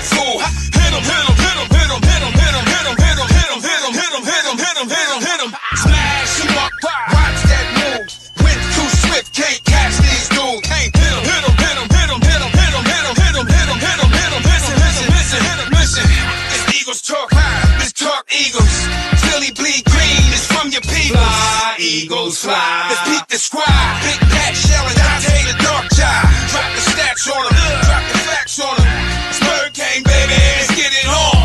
fool. Hit him, hit him, hit him, hit him, hit him, hit him, hit him, hit him, hit him, hit him, hit him, hit him, hit him, hit him, hit him. Smash him up, watch that move. Went too swift, can't catch these dudes. Can't hit him, hit him, hit him, hit him, hit him, hit him, hit him, hit him, hit him, hit him, hit him. Listen, listen, listen, hit him, listen. This Eagles talk high, this talk Eagles. Philly bleed green, it's from your people. Fly, Eagles, fly. Let's beat the squad. Big Pat shelling, Dante the dark child. Drop the stats on him, drop the facts on him. Spur gang, baby, let's get it on.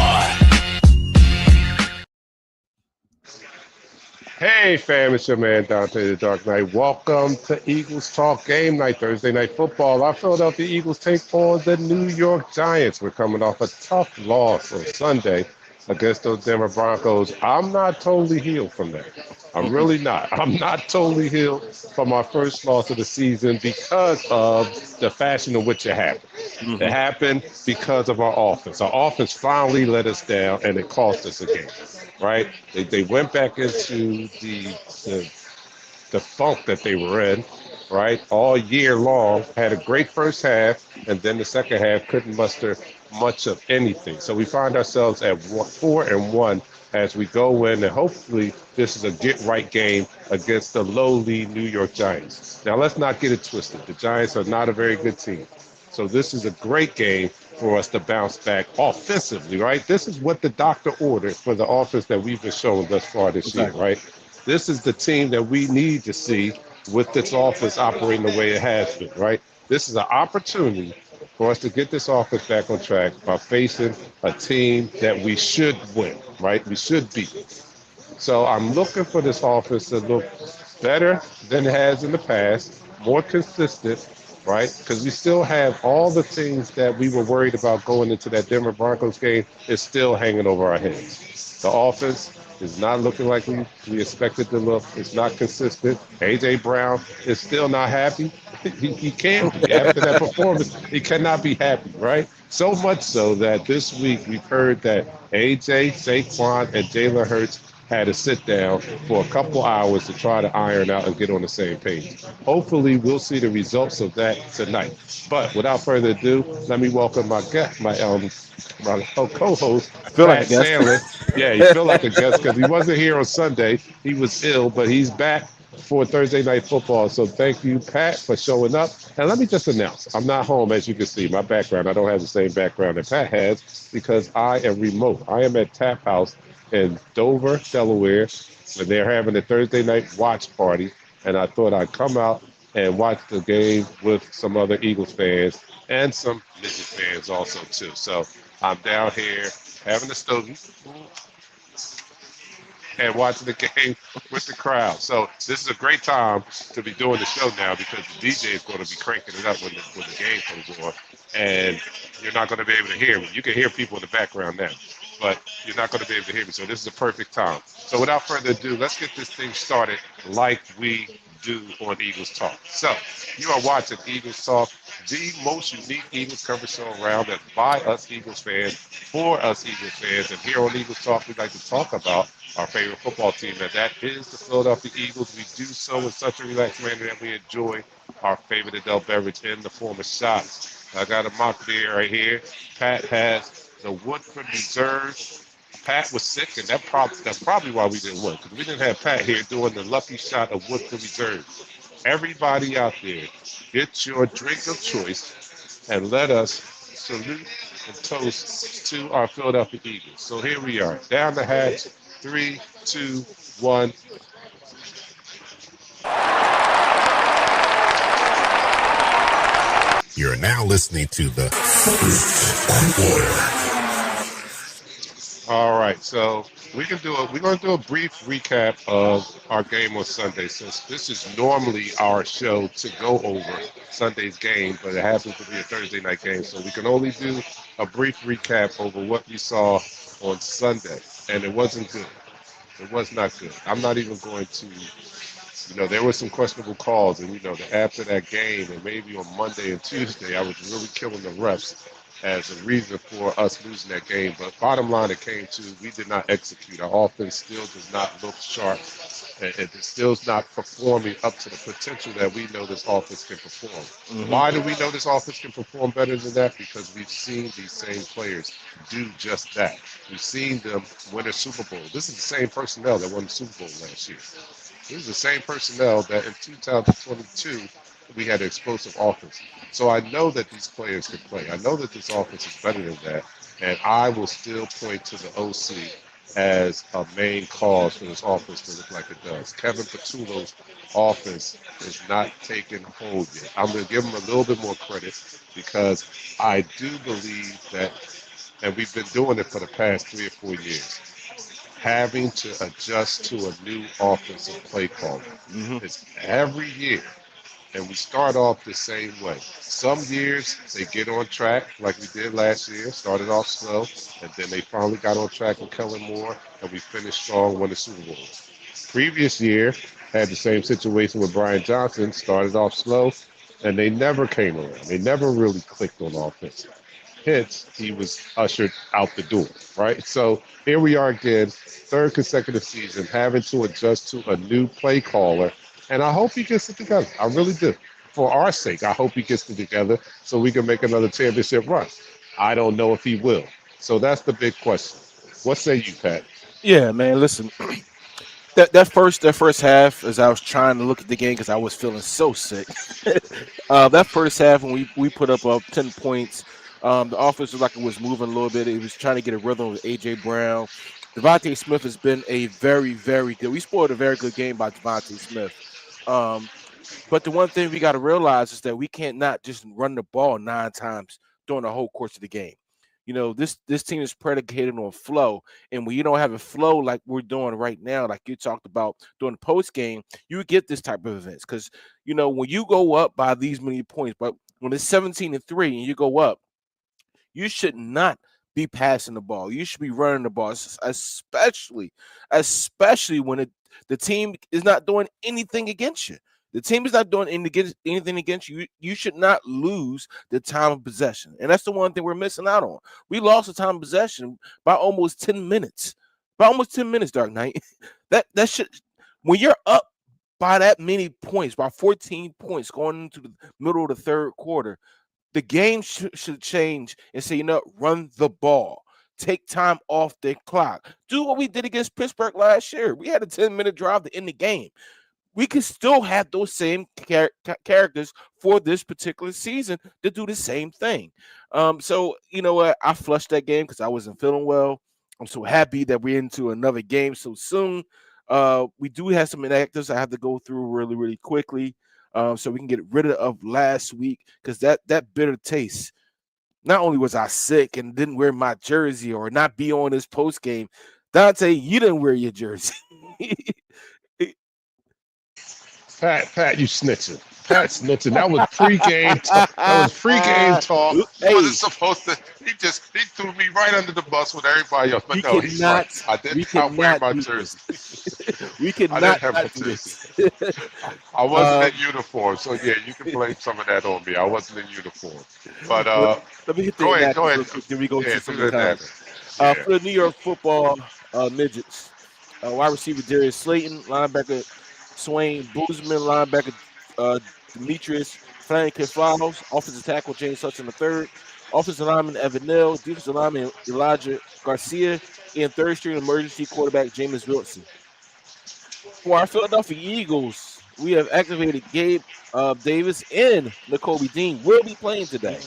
Hey fam, it's your man Dante the Dark Knight. Welcome to Eagles Talk Game Night, Thursday Night Football. Our Philadelphia Eagles take on the New York Giants. We're coming off a tough loss on Sunday against those Denver Broncos. I'm not totally healed from that. I'm really not. I'm not totally healed from our first loss of the season because of the fashion in which it happened. Mm-hmm. It happened because of our offense. Our offense finally let us down, and it cost us a game, right? They went back into the funk that they were in, right, all year long. Had a great first half, and then the second half couldn't muster much of anything. So we find ourselves at 4-1 as we go in, and hopefully this is a get-right game against the lowly New York Giants. Now, let's not get it twisted. The Giants are not a very good team. So this is a great game for us to bounce back offensively, right? This is what the doctor ordered for the offense that we've been showing thus far this year, right? This is the team that we need to see with this offense operating the way it has been, right? This is an opportunity for us to get this offense back on track by facing a team that we should win, right? We should beat. So I'm looking for this offense to look better than it has in the past, more consistent, right? Because we still have all the things that we were worried about going into that Denver Broncos game is still hanging over our heads. The offense is not looking like we expected to look. It's not consistent. A.J. Brown is still not happy. He can't be. After that performance, he cannot be happy, right? So much so that this week we've heard that A.J., Saquon, and Jalen Hurts had to sit down for a couple hours to try to iron out and get on the same page. Hopefully, we'll see the results of that tonight. But without further ado, let me welcome my guest, my co-host, Pat Sandlin. Yeah, he feel like a guest because he wasn't here on Sunday. He was ill, but he's back for Thursday Night Football. So thank you, Pat, for showing up. And let me just announce, I'm not home, as you can see. My background, I don't have the same background that Pat has because I am remote. I am at Tap House in Dover, Delaware, and they're having a Thursday night watch party. And I thought I'd come out and watch the game with some other Eagles fans and some Midget fans also, too. So I'm down here having a stogie and watching the game with the crowd. So this is a great time to be doing the show now because the DJ is going to be cranking it up when the game comes on. And you're not going to be able to hear me. You can hear people in the background now, but you're not going to be able to hear me. So this is a perfect time. So without further ado, let's get this thing started like we do on Eagles Talk. So you are watching Eagles Talk, the most unique Eagles coverage show around, that's by us Eagles fans, for us Eagles fans. And here on Eagles Talk, we like to talk about our favorite football team, and that is the Philadelphia Eagles. We do so in such a relaxed manner that we enjoy our favorite adult beverage in the form of shots. I got a mock beer right here. Pat has the Woodford Reserve. Pat was sick, and that's probably why we didn't win, because we didn't have Pat here doing the lucky shot of Woodford Reserve. Everybody out there, get your drink of choice, and let us salute and toast to our Philadelphia Eagles. So here we are, down the hatch, 3, 2, 1. You're now listening to the Food Order. All right, so we're going to do a brief recap of our game on Sunday, since this is normally our show to go over Sunday's game, but it happens to be a Thursday night game, so we can only do a brief recap over what we saw on Sunday, and it wasn't good. It was not good. I'm not even going to, there were some questionable calls, and, after that game, and maybe on Monday and Tuesday, I was really killing the refs as a reason for us losing that game. But bottom line, it came to, we did not execute. Our offense still does not look sharp and it still is not performing up to the potential that we know this offense can perform. Mm-hmm. Why do we know this offense can perform better than that? Because we've seen these same players do just that. We've seen them win a Super Bowl. This is the same personnel that won the Super Bowl last year. This is the same personnel that in 2022 we had an explosive offense. So I know that these players can play. I know that this offense is better than that. And I will still point to the OC as a main cause for this offense to look like it does. Kevin Patullo's offense is not taking hold yet. I'm going to give him a little bit more credit because I do believe that, and we've been doing it for the past 3 or 4 years, having to adjust to a new offensive play caller. Mm-hmm. It's every year. And we start off the same way. Some years they get on track, like we did last year, started off slow, and then they finally got on track with Kellen Moore, and we finished strong, won the Super Bowl. Previous year had the same situation with Brian Johnson, started off slow, and they never came around. They never really clicked on offense. Hence, he was ushered out the door, right? So here we are again, third consecutive season, having to adjust to a new play caller. And I hope he gets it together. I really do. For our sake, I hope he gets it together so we can make another championship run. I don't know if he will. So that's the big question. What say you, Pat? Yeah, man. Listen, that first half, as I was trying to look at the game because I was feeling so sick. That first half when we put up 10 points, the offense was like it was moving a little bit. It was trying to get a rhythm with AJ Brown. Devontae Smith has been a very, very good. We spoiled a very good game by Devontae Smith. Um, but the one thing we got to realize is that we can't not just run the ball 9 times during the whole course of the game. This team is predicated on flow, and when you don't have a flow like we're doing right now, like you talked about during the post game, you get this type of events because when you go up by these many points, but when it's 17-3 and you go up, you should not be passing the ball. You should be running the ball, especially when the team is not doing anything against you. The team is not doing anything against you. You should not lose the time of possession. And that's the one thing we're missing out on. We lost the time of possession by almost 10 minutes. By almost 10 minutes, Dark Knight. That should, when you're up by that many points, by 14 points going into the middle of the third quarter, the game should change and say, run the ball. Take time off the clock. Do what we did against Pittsburgh last year. We had a 10-minute drive to end the game. We could still have those same characters for this particular season to do the same thing. So, you know what? I flushed that game because I wasn't feeling well. I'm so happy that we're into another game so soon. We do have some inactives I have to go through really, really quickly so we can get rid of last week because that bitter taste. Not only was I sick and didn't wear my jersey or not be on this post game, Dante, you didn't wear your jersey. Pat, you snitching. Pat snitching. That was pregame talk. That was pregame talk. He wasn't supposed to. He threw me right under the bus with everybody else. But no, he's right. I did not wear my jersey. We could I not didn't have my jersey. I wasn't in uniform, so yeah, you can blame some of that on me. I wasn't in uniform. But let me hit go ahead. Then we go to some of the that. comments. For the New York Football midgets, wide receiver Darius Slayton, linebacker Swain Boozman, linebacker Demetrius Flank-Kefalos, offensive tackle James Hudson III, offensive lineman Evan Neal, defensive lineman Elijah Garcia, and third string emergency quarterback Jameis Wilson. For our Philadelphia Eagles, we have activated Gabe Davis and Nakobe Dean will be playing today.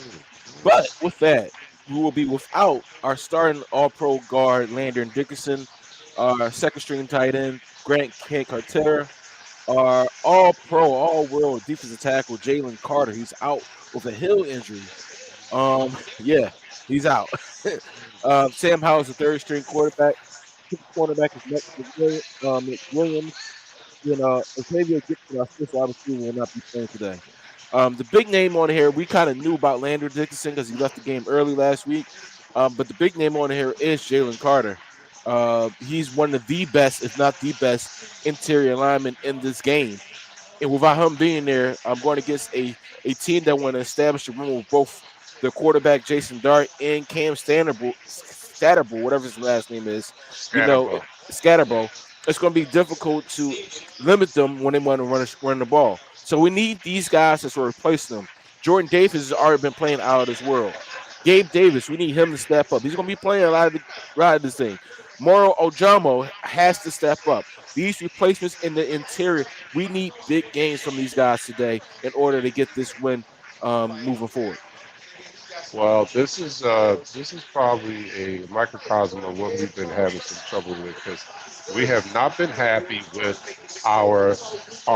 But with that, we will be without our starting all-pro guard Landon Dickerson, our second string tight end Grant Cartera, our all-pro, all-world defensive tackle Jalen Carter. He's out with a heel injury. Yeah, he's out. Sam Howell's the third string quarterback. Quarterback is Williams. Xavier Gibson, our fifth wide receiver, will not be playing today. The big name on here, we kind of knew about Landon Dickerson because he left the game early last week. But the big name on here is Jalen Carter. He's one of the best, if not the best, interior lineman in this game. And without him being there, I'm going against a team that want to establish a run with both the quarterback Jason Dart and Cam Scatterbo, whatever his last name is. Scatterbo. it's going to be difficult to limit them when they want to run the ball. So we need these guys to sort of replace them. Jordan Davis has already been playing out of this world. Gabe Davis, we need him to step up. He's going to be playing a lot of this thing. Moro Ojamo has to step up. These replacements in the interior, we need big games from these guys today in order to get this win moving forward. Well, this is probably a microcosm of what we've been having some trouble with because we have not been happy with our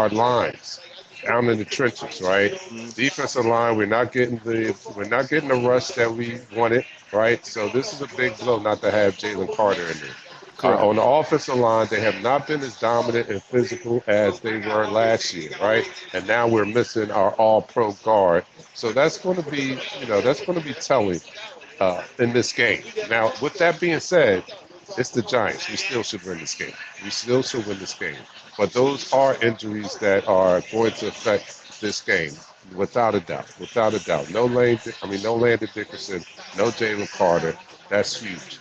lines down in the trenches, right? Mhm. Defensive line, we're not getting the rush that we wanted, right? So this is a big blow not to have Jalen Carter in there. Correct. On the offensive line, they have not been as dominant and physical as they were last year, right? And now we're missing our all-pro guard. So that's going to be, that's going to be telling in this game. Now, with that being said, it's the Giants. We still should win this game. We still should win this game. But those are injuries that are going to affect this game, without a doubt. Without a doubt. No Landon Dickerson, no Jalen Carter. That's huge.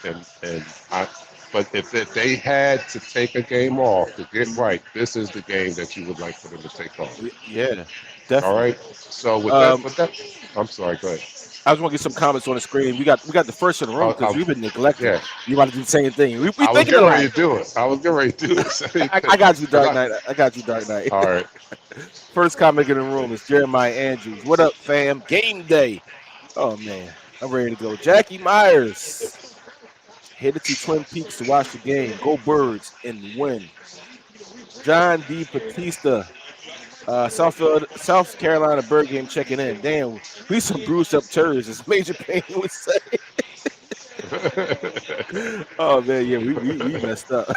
But if they had to take a game off to get right, this is the game that you would like for them to take off. Yeah, All definitely. right. So Um, with that, I'm sorry. Go ahead. I just want to get some comments on the screen. We got the first in the room because we've been neglecting. Yeah, You want to do the same thing. We I was thinking a getting ready lot. to do it. I was getting ready to do the same I thing. got you, Dark 'Cause Knight. I got you, Dark Knight. All right. First comment in the room is Jeremiah Andrews. What up, fam? Game day. Oh man, I'm ready to go. Jackie Myers headed to Twin Peaks to watch the game. Go Birds and win. John D. Batista, South Carolina Bird game checking in. Damn, we some bruised up turds, as Major Payne would say. Oh man, yeah, we messed up.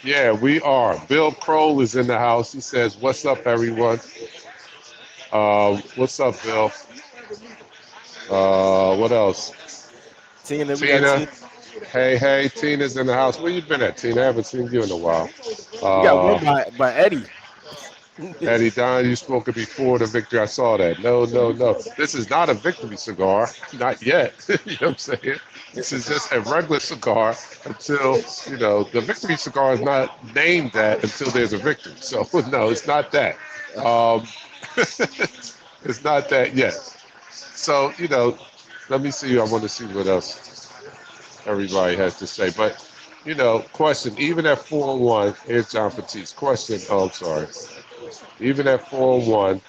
Yeah, we are. Bill Kroll is in the house. He says, "What's up, everyone? What's up, Bill? What else? Tina, we got Tina. Hey, Tina's in the house. Where you been at, Tina? I haven't seen you in a while. we got one by Eddie. Eddie Don, you spoken before the victory. I saw that. No. This is not a victory cigar. Not yet. You know what I'm saying? This is just a regular cigar until, the victory cigar is not named that until there's a victory. So, no, it's not that. It's not that yet. So, let me see. I want to see what else everybody has to say. But, question, even at 4-1, here's John Batiste. Question, I'm sorry. Even at 4-1,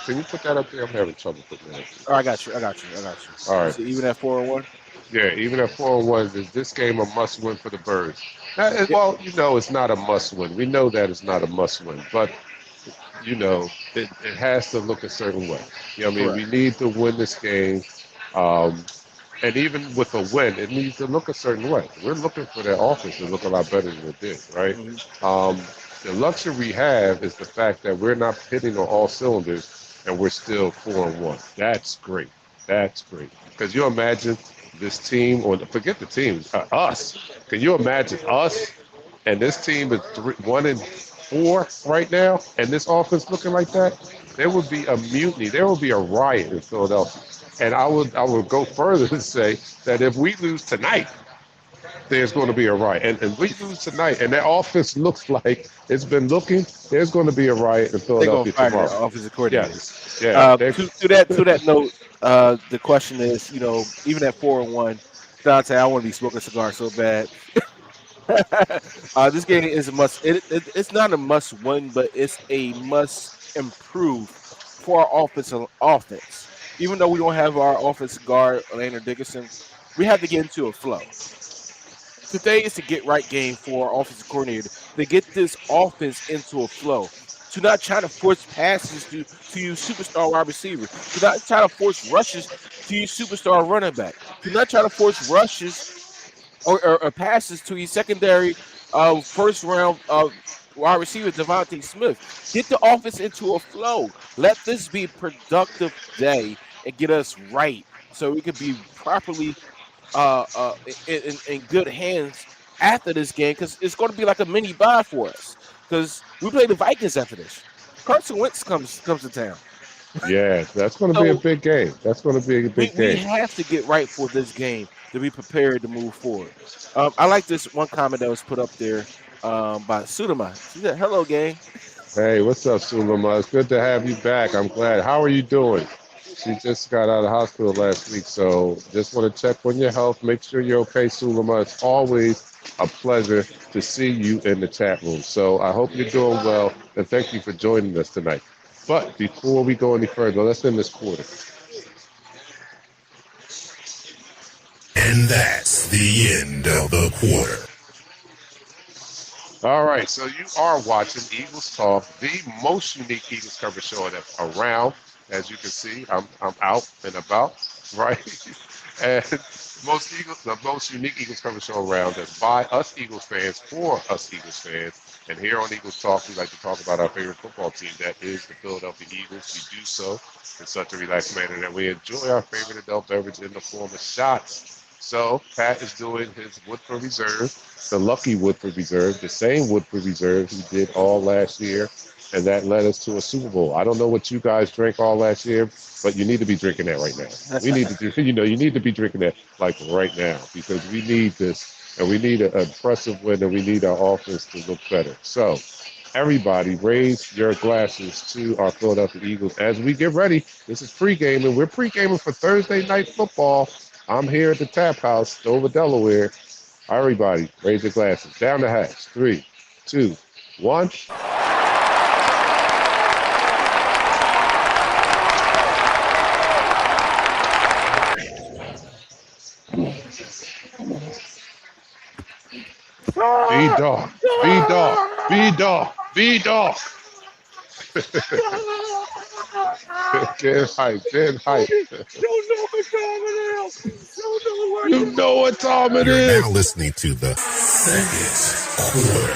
can you put that up there? I'm having trouble putting that up there. Oh, I got you. All right. So even at 4-1. Yeah, even at 4-1, is this game a must-win for the Birds? Well, it's not a must-win. We know that it's not a must-win, but it has to look a certain way. We need to win this game, and even with a win, it needs to look a certain way. We're looking for that offense to look a lot better than it did, right? The luxury we have is the fact that we're not hitting on all cylinders, and we're still 4-1. That's great. Because you imagine this team, or forget the team, us. Can you imagine us and this team is 1-4 right now, and this offense looking like that? There would be a mutiny. There would be a riot in Philadelphia. And I would go further and say that if we lose tonight, there's going to be a riot. And we lose tonight, and that offense looks like it's been looking, there's going to be a riot in Philadelphia They're going to fire tomorrow. the offensive coordinator. Yes. Yeah. To that note, the question is, even at 4-1, Dante, I want to be smoking cigars so bad. This game is a must. It's not a must win, but it's a must improve for our offense. Even though we don't have our offensive guard, Landon Dickerson, we have to get into a flow. Today is to get right game for our offensive coordinator to get this offense into a flow. To not try to force passes to use superstar wide receiver. To not try to force rushes to use superstar running back. To not try to force rushes or passes to his secondary first round wide receiver Devontae Smith. Get the offense into a flow. Let this be a productive day and get us right so we can be properly in good hands after this game, because it's going to be like a mini bye for us, because we play the Vikings after this. Carson Wentz comes to town. Yeah, that's going to be a big game. That's going to be a big We game. have to get right for this game. to be prepared to move forward. I like this one comment that was put up there by Sudama. She said, "Hello, gang." Hey, what's up, Sulema? It's good to have you back. I'm glad. How are you doing? She just got out of the hospital last week, so just want to check on your health. Make sure you're okay, Sulema. It's always a pleasure to see you in the chat room. So I hope you're doing well, and thank you for joining us tonight. But before we go any further, let's end this quarter. And that's the end of the quarter. All right, so you are watching Eagles Talk, the most unique Eagles coverage show that's around. As you can see, I'm out and about, right? And the most unique Eagles coverage show around that's by us Eagles fans for us Eagles fans. And here on Eagles Talk, we like to talk about our favorite football team, that is the Philadelphia Eagles. We do so in such a relaxed manner that we enjoy our favorite adult beverage in the form of shots. So Pat is doing his Woodford Reserve, the Lucky Woodford Reserve, the same Woodford Reserve he did all last year, and that led us to a Super Bowl. I don't know what you guys drank all last year, but you need to be drinking that right now. We need to do, you need to be drinking that like right now, because we need this, and we need an impressive win, and we need our offense to look better. So everybody raise your glasses to our Philadelphia Eagles as we get ready. This is pre-gaming. We're pre-gaming for Thursday Night Football. I'm here at the Tap House, Dover, Delaware. Everybody, raise your glasses. Down the hatch. 3, 2, 1. B-Dog, B-Dog, B-Dog, B-Dog. Get hype, get hype. You know what time it You're is. now listening to the second quarter.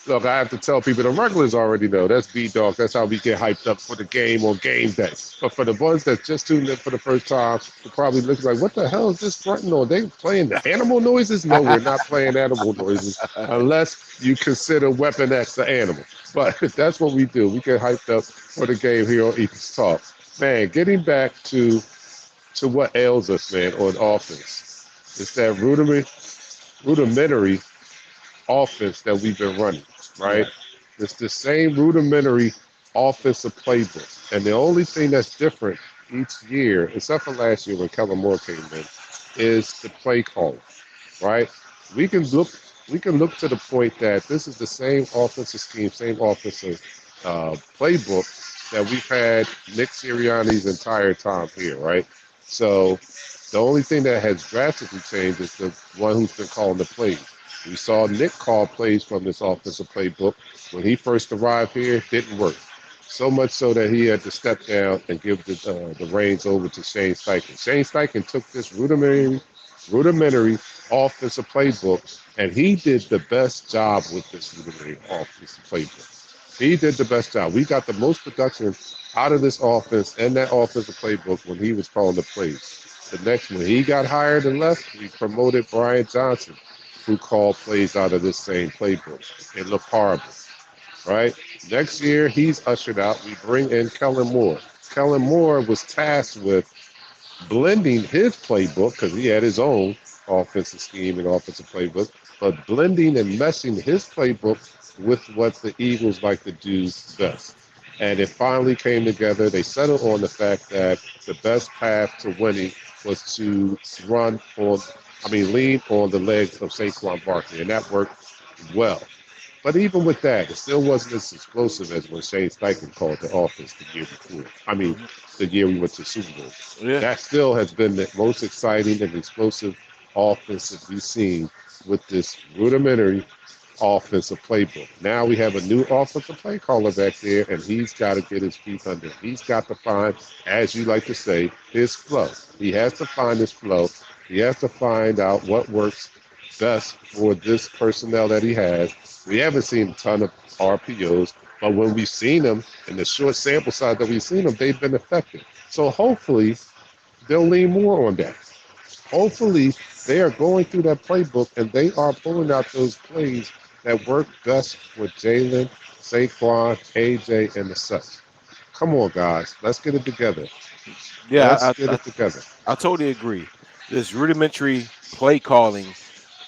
Look, I have to tell people, the regulars already know. That's B-Dog. That's how we get hyped up for the game on game day. But for the ones that just tuned in for the first time, it probably looks like, what the hell is this fronting on? They playing the animal noises? No, we're not playing animal noises unless you consider Weapon X the animal. But that's what we do. We get hyped up for the game here on Eagles Talk. Man, getting back to what ails us, man, on offense. It's that rudimentary offense that we've been running, right? Yeah. It's the same rudimentary offensive playbook. And the only thing that's different each year, except for last year when Kellen Moore came in, is the play call, right? We can look to the point that this is the same offensive scheme, same offensive playbook that we've had Nick Sirianni's entire time here, right? So the only thing that has drastically changed is the one who's been calling the plays. We saw Nick call plays from this offensive playbook. When he first arrived here, it didn't work. So much so that he had to step down and give the reins over to Shane Steichen. Shane Steichen took this rudimentary offensive playbook, and he did the best job with this rudimentary offensive playbook. He did the best job. We got the most production out of this offense and that offensive playbook when he was calling the plays. The next one, he got hired and left, we promoted Brian Johnson, who called plays out of this same playbook. It looked horrible, right? Next year, he's ushered out. We bring in Kellen Moore. Kellen Moore was tasked with blending his playbook, because he had his own offensive scheme and offensive playbook, but blending and meshing his playbook with what the Eagles like to do best. And it finally came together. They settled on the fact that the best path to winning was to lean on the legs of Saquon Barkley, and that worked well. But even with that, it still wasn't as explosive as when Shane Steichen called the offense the year before. The year we went to Super Bowl. Yeah. That still has been the most exciting and explosive offense that we've seen with this rudimentary offensive playbook. Now we have a new offensive play caller back there, and he's got to get his feet under. He's got to find, as you like to say, his flow. He has to find his flow. He has to find out what works best for this personnel that he has. We haven't seen a ton of RPOs, but when we've seen them, in the short sample size that we've seen them, they've been effective. So hopefully they'll lean more on that. Hopefully they are going through that playbook and they are pulling out those plays that work best for Jalen, Saquon, AJ, and the such. Come on, guys. Let's get it together. Yeah, Let's get I it together. I totally agree. This rudimentary play calling.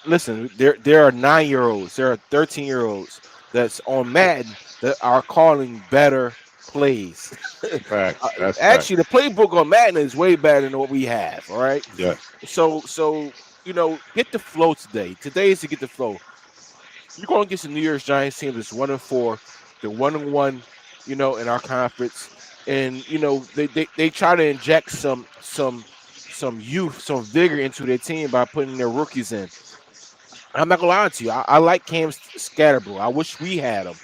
Listen, there are 9-year-olds, there are 13-year-olds that's on Madden that are calling better plays. Facts. That's Actually, the facts. playbook on Madden is way better than what we have. All right, Yes. so get the flow today. Today is to get the flow. You're going against the New York Giants team that's 1-4. They're 1-1, in our conference, and they try to inject some youth, some vigor into their team by putting their rookies in. I'm not gonna lie to you. I like Cam Scatterboo. I wish we had him.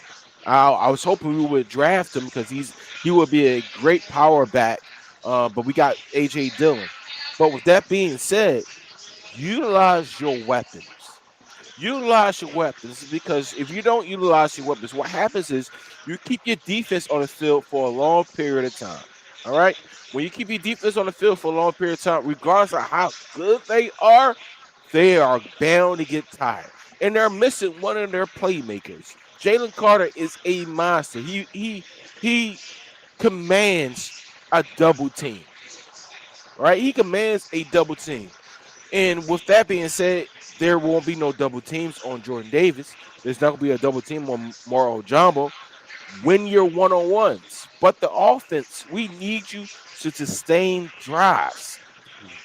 I was hoping we would draft him because he would be a great power back. But we got AJ Dillon. But with that being said, utilize your weapons. Utilize your weapons because if you don't utilize your weapons, what happens is you keep your defense on the field for a long period of time. All right. When you keep your defense on the field for a long period of time, regardless of how good they are bound to get tired. And they're missing one of their playmakers. Jalen Carter is a monster. He commands a double team. Right? He commands a double team. And with that being said, there won't be no double teams on Jordan Davis. There's not gonna be a double team on Moro Jumbo. Win your one-on-ones. But the offense, we need you to sustain drives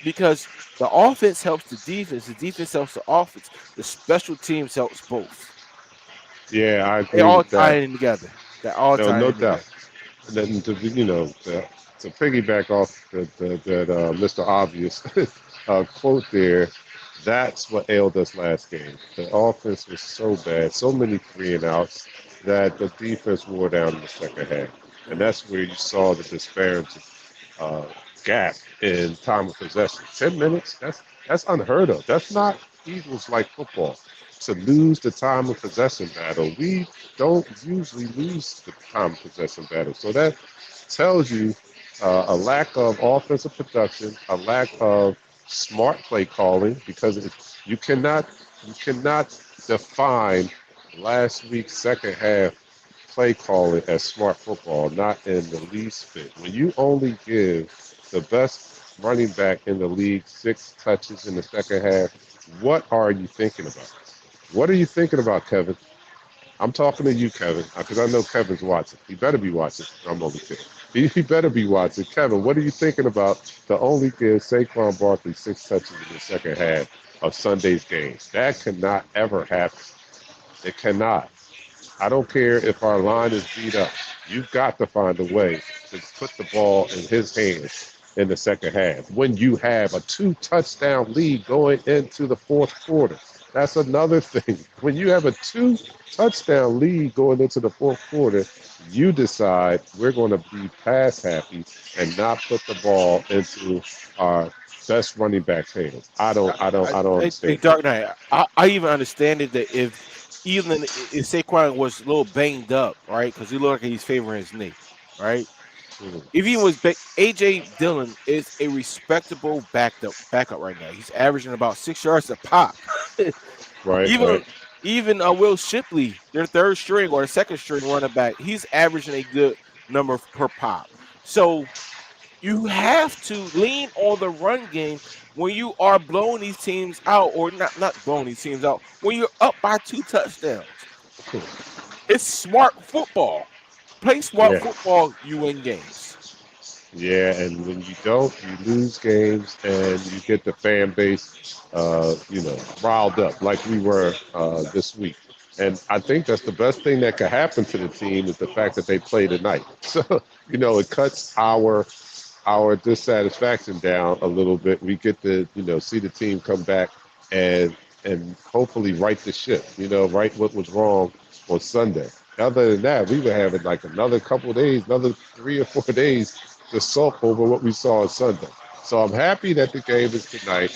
because the offense helps the defense helps the offense, the special teams helps both. Yeah, I They agree all with tie that. in together. They all No, tie no in doubt. together. And then to piggyback off that Mr. Obvious quote there, that's what ailed us last game. The offense was so bad, so many three and outs that the defense wore down in the second half, and Mhm. that's where you saw the disparity uh, gap in time of possession. 10 minutes. That's unheard of. That's not Eagles like football. To lose the time of possession battle, we don't usually lose the time of possession battle. So that tells you a lack of offensive production, a lack of smart play calling, because you cannot define last week's second half play calling as smart football, not in the least bit. When you only give the best running back in the league 6 touches in the second half, what are you thinking about? What are you thinking about, Kevin? I'm talking to you, Kevin, because I know Kevin's watching. He better be watching. I'm only kidding. He better be watching. Kevin, what are you thinking about to only give Saquon Barkley 6 touches in the second half of Sunday's game? That cannot ever happen. It cannot. I don't care if our line is beat up. You've got to find a way to put the ball in his hands in the second half when you have a 2 touchdown lead going into the fourth quarter. That's another thing. When you have a 2 touchdown lead going into the fourth quarter, you decide we're going to be pass happy and not put the ball into our best running back's hands. I don't Hey, understand that. Dark Knight, I even understand it that if Saquon was a little banged up, right, because he looked like he's favoring his knee, right. Mhm. If he was AJ Dillon is a respectable backup right now. He's averaging about 6 yards a pop. Right, right. even even Will Shipley, their third string or second string running back, he's averaging a good number per pop. So you have to lean on the run game when you are blowing these teams out, or not blowing these teams out when you're up by 2 touchdowns. It's smart football. Play smart Yeah. football, you win games. Yeah, and when you don't, you lose games, and you get the fan base, riled up like we were this week. And I think that's the best thing that could happen to the team is the fact that they play tonight. So, it cuts our dissatisfaction down a little bit. We get to, see the team come back and hopefully right the ship. Right what was wrong on Sunday. Other than that, we were having like another couple of days, another 3 or 4 days to sulk over what we saw on Sunday. So I'm happy that the game is tonight.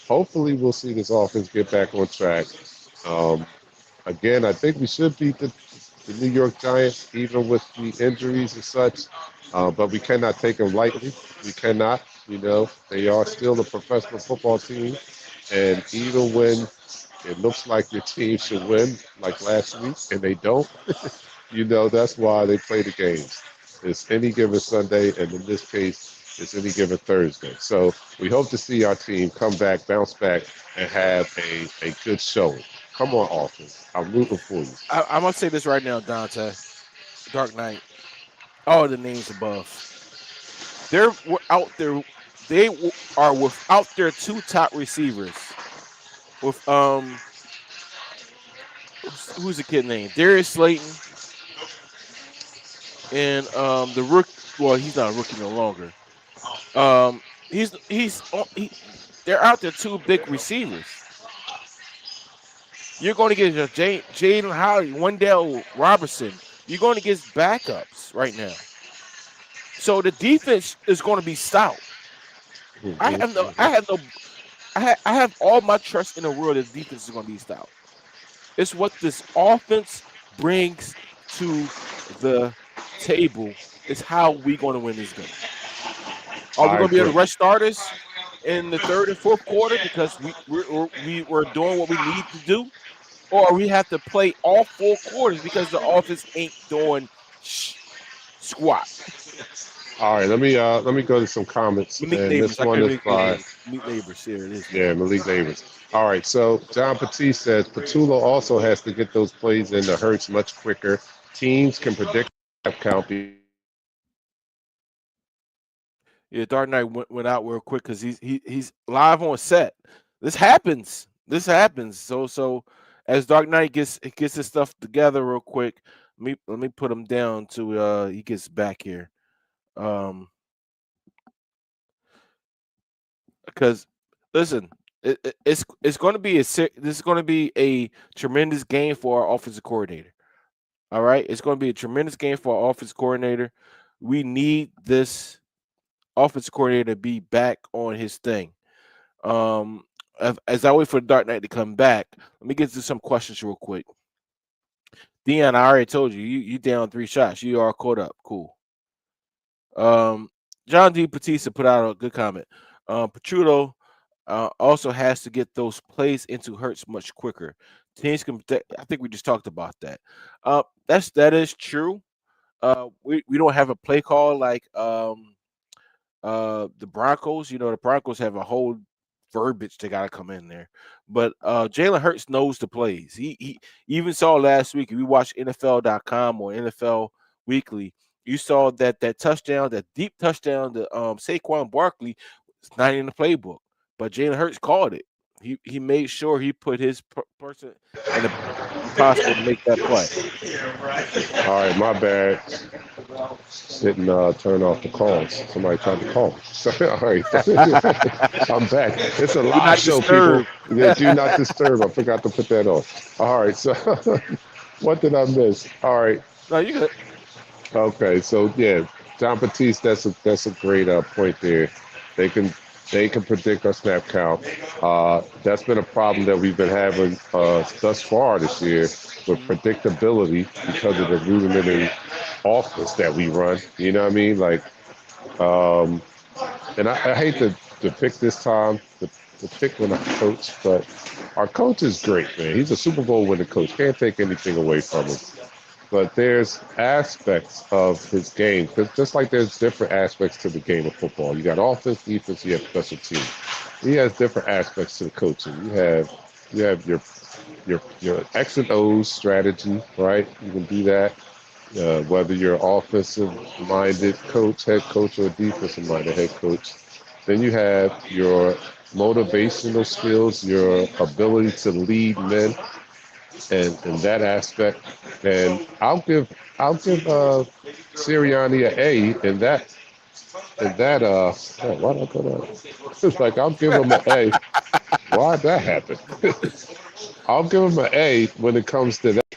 Hopefully, we'll see this offense get back on track. Um, Again, I think we should beat the New York Giants, even with the injuries and such. But we cannot take them lightly. We cannot. They are still a professional football team. And even when it looks like your team should win, like last week, and they don't, that's why they play the games. it's any given Sunday, and in this case, it's any given Thursday. So we hope to see our team come back, bounce back, and have a good showing. Come on, offense. I'm rooting for you. I'm gonna say this right now, Dante. Dark Knight. All the names above. They're out there. They are without their two top receivers. With who's the kid name? Darius Slayton and the rookie. Well, he's not a rookie no longer. They're out there two big receivers. You're going to get Jalen Howard, Wendell Robertson. You're going to get backups right now. So the defense is going to be stout. I have all my trust in the world that the defense is going to be stout. It's what this offense brings to the table is how we're going to win this game. Are we going to be able to rush starters in the third and fourth quarter because we're doing what we need to do? Or we have to play all 4 quarters because the offense ain't doing squat. All right, let me go to some comments. Malik and Nabers, this one is by Malik Nabers. Here it is. Yeah, Malik Nabers. All right, so John Petit says Petula also has to get those plays in the Hurts much quicker. Teams can predict count. Yeah, Dark Knight went out real quick because he's live on set. This happens. So as Dark Knight gets his stuff together real quick, let me put him down to he gets back here. Because listen, it's going to be this is going to be a tremendous game for our offensive coordinator. All right, it's going to be a tremendous game for our offensive coordinator. We need this offensive coordinator to be back on his thing. As I wait for the Dark Knight to come back, let me get to some questions real quick. Dion, I already told you, you down 3 shots. You are caught up. Cool. John D. Batista put out a good comment. Petrudo also has to get those plays into Hurts much quicker. Teams can. I think we just talked about that. That is true. We don't have a play call like the Broncos. You know, the Broncos have a whole verbiage they got to come in there. But Jalen Hurts knows the plays. He even saw last week. If you watch NFL.com or NFL Weekly, you saw that touchdown, that deep touchdown, the Saquon Barkley is not in the playbook, but Jalen Hurts called it. He made sure he put his person in the possible to make that play. All right, my bad. Didn't turn off the calls. Somebody tried to call. All right, I'm back. It's a live show, people. Yeah, do not disturb. I forgot to put that on. All right, so what did I miss? All right. No, you good. Okay, so yeah, John Batiste, that's a great point there. They can predict our snap count. That's been a problem that we've been having thus far this year with predictability because of the rudimentary offense that we run. You know what I mean? Like, and I hate to pick this time to pick on our coach, but our coach is great, man. He's a Super Bowl winning coach. Can't take anything away from him. But there's aspects of his game, just like there's different aspects to the game of football. You got offense, defense, you have special teams. He has different aspects to the coaching. You have your X and O's strategy, right? You can do that. Whether you're offensive-minded coach, head coach, or defensive-minded head coach. Then you have your motivational skills, your ability to lead men, and that aspect. And I'll give Sirianni an A in that. Why did I go down? It's like I'll give him an A. Why'd that happen? I'll give him an A when it comes to that.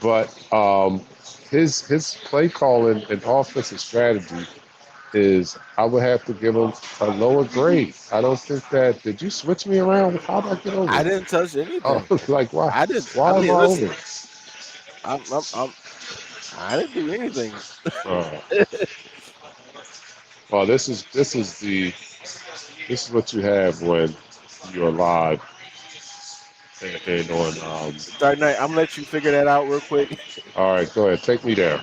But his play calling and offensive strategy is, I would have to give him a lower grade. I don't think that. Did you switch me around? How did I get over? I didn't touch anything. I was like, why? I didn't. Why am I over? I didn't do anything. Well, this is what you have when you're live and on. Dark Knight, I'm gonna let you figure that out real quick. All right, go ahead. Take me down.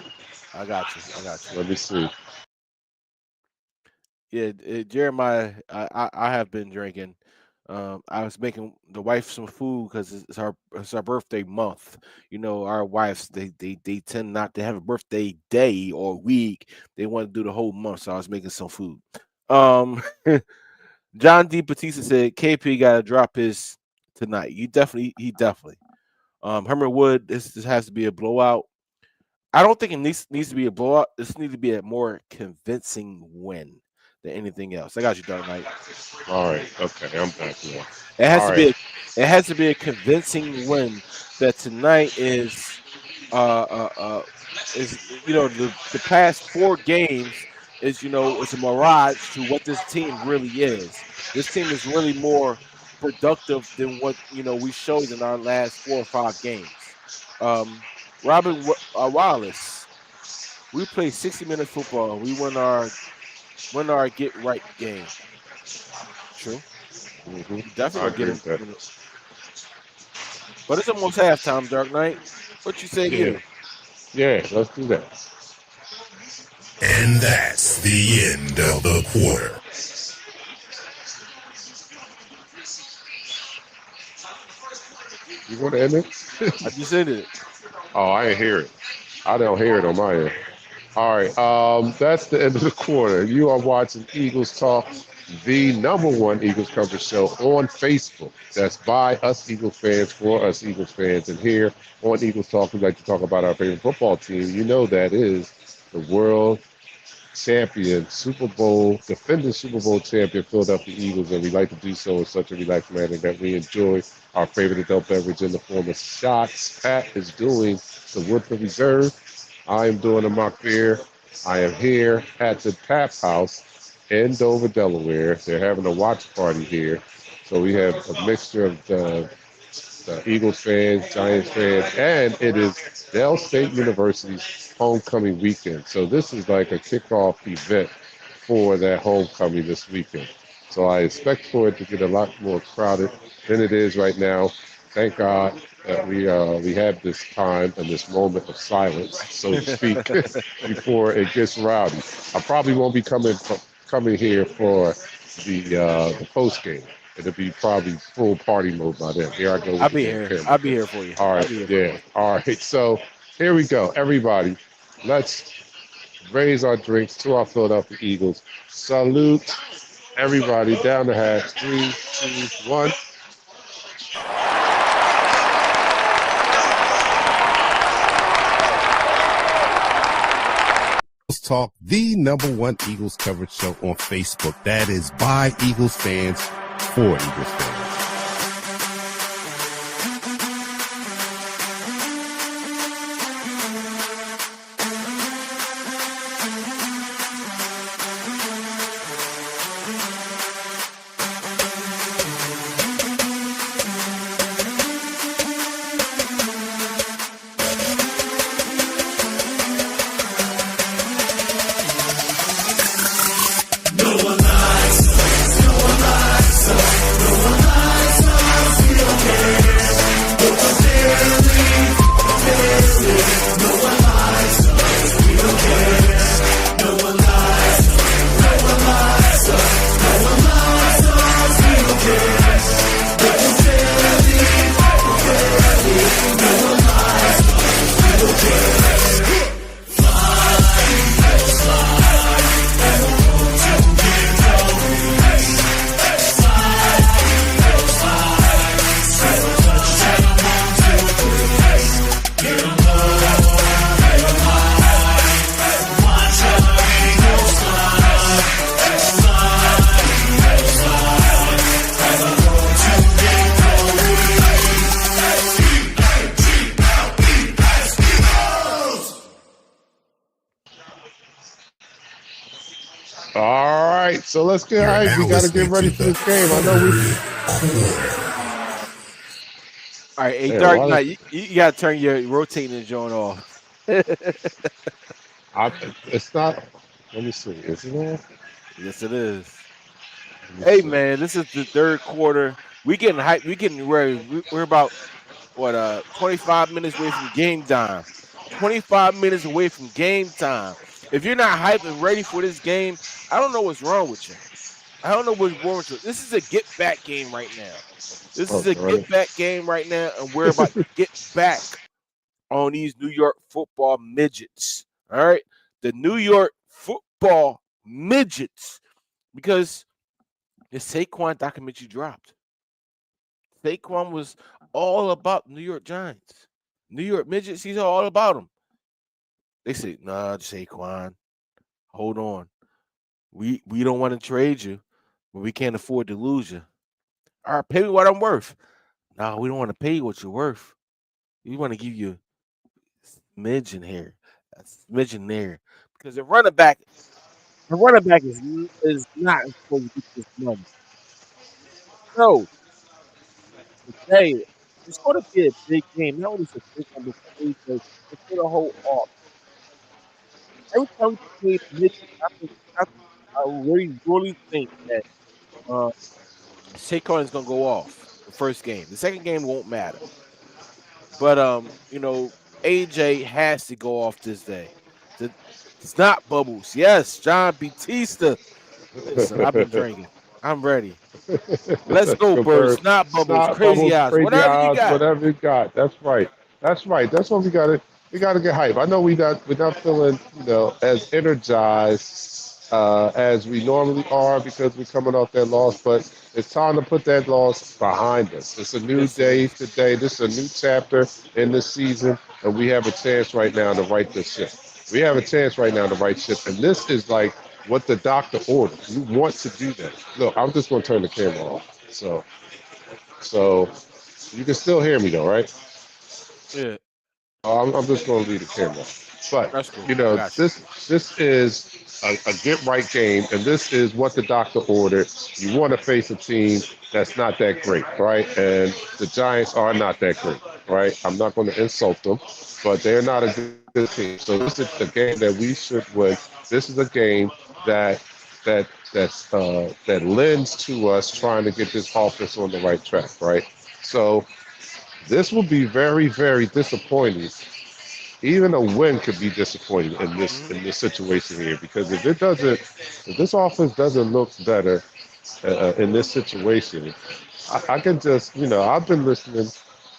I got you. I got you. Let me see. Yeah, Jeremiah, I have been drinking. I was making the wife some food because it's our birthday month. You know, our wives they tend not to have a birthday day or week. They want to do the whole month. So I was making some food. Um, John D. Batista said KP got to drop his tonight. He definitely. Herman Wood, this has to be a blowout. I don't think it needs to be a blowout. This needs to be a more convincing win than anything else. I got you, Dark Knight. All right. Okay. I'm back now. It has All to right. be it has to be a convincing win that tonight uh uh uh is the past 4 games it's a mirage to what this team really is. This team is really more productive than what we showed in our last 4 or 5 games. Um, Wallace, we played 60-minute football. We won our get right game. True. We I definitely gonna get agree with that. it. But it's almost halftime, Dark Knight. What you say, get Yeah. it? Yeah. Let's do that. And that's the end of the quarter. You want to end it? I just ended it. Oh, I didn't hear it. I don't hear it on my end. All right. That's the end of the quarter. You are watching Eagles Talk, the #1 Eagles coverage show on Facebook. That's by us Eagles fans, for us Eagles fans. And here on Eagles Talk, we like to talk about our favorite football team. You know that is the world champion, Super Bowl, defending Super Bowl champion Philadelphia Eagles, and we like to do so in such a relaxed manner that we enjoy our favorite adult beverage in the form of shots. Pat is doing the Woodford Reserve. I am doing a mock beer. I am here at the Tap House in Dover, Delaware. They're having a watch party here. So we have a mixture of the Eagles fans, Giants fans, and it is Dell State University's homecoming weekend. So this is like a kickoff event for that homecoming this weekend. So I expect for it to get a lot more crowded than it is right now. Thank God that we have this time and this moment of silence, so to speak, before it gets rowdy. I probably won't be coming here for the post game. It'll be probably full party mode by then. Here I go I'll with the be damn here. camera. I'll be here for you. All I'll right, be here yeah. for you. All right, so here we go. Everybody, let's raise our drinks to our Philadelphia Eagles. Salute, everybody, down the hatch. 3, 2, 1. Talk, the #1 Eagles coverage show on Facebook. That is by Eagles fans, for Eagles fans. All right, so let's get You're hyped. We now got to get listening ready to for this game. I know we. All right, hey, Yeah, Dark why Knight, you gotta turn your rotating the joint off. It's not. Let me see. Is it on? Yes, it is. Let me Hey, see. man, this is the third quarter. We getting hyped. We getting ready. We're about 25 minutes away from game time. 25 minutes away from game time. If you're not hyped and ready for this game, I don't know what's wrong with you. I don't know what's wrong with you. This is a get back game right now. This is Oh, a right. get back game right now, and we're about to get back on these New York football midgets. All right. The New York football midgets. Because the Saquon documentary dropped. Saquon was all about New York Giants. New York midgets, he's all about them. They say, nah, Saquon, hold on. We don't want to trade you, but we can't afford to lose you. All right, pay me what I'm worth. No, we don't want to pay you what you're worth. We want to give you a smidgen here, a smidgen there. Because the running back is not supposed to get this money. No, today it's going to be a big game. Not only for Saquon, but for AJ, but for the whole off. Every time we play the midget, I really think that uh, Saquon is going to go off the first game. The second game won't matter. But AJ has to go off this day. The Snot bubbles. Yes, John Batista. Listen, I've been drinking. I'm ready. Let's go, Good birds. bird. Snot bubbles, Snot crazy bubbles, eyes, crazy whatever you eyes, got. whatever you got. That's right. That's right. That's what we got to. We got to get hype. I know we're not feeling as energized as we normally are because we're coming off that loss, but it's time to put that loss behind us. It's a new Yes, it day is. today. This is a new chapter in this season, and we have a chance right now to right this ship. We have a chance right now to right ship, and this is like what the doctor ordered. You want to do that. Look, I'm just going to turn the camera off. So you can still hear me though, right? Yeah, I'm just going to leave the camera. But that's cool. I got you. this is a get right game, and this is what the doctor ordered. You want to face a team that's not that great, right? And the Giants are not that great, right? I'm not going to insult them, but they're not a good team. So this is the game that we should win. This is a game that that lends to us trying to get this offense on the right track, right? So this will be very, very disappointing. Even a win could be disappointing Hmm. in this situation here because if this offense doesn't look better in this situation, I can just I've been listening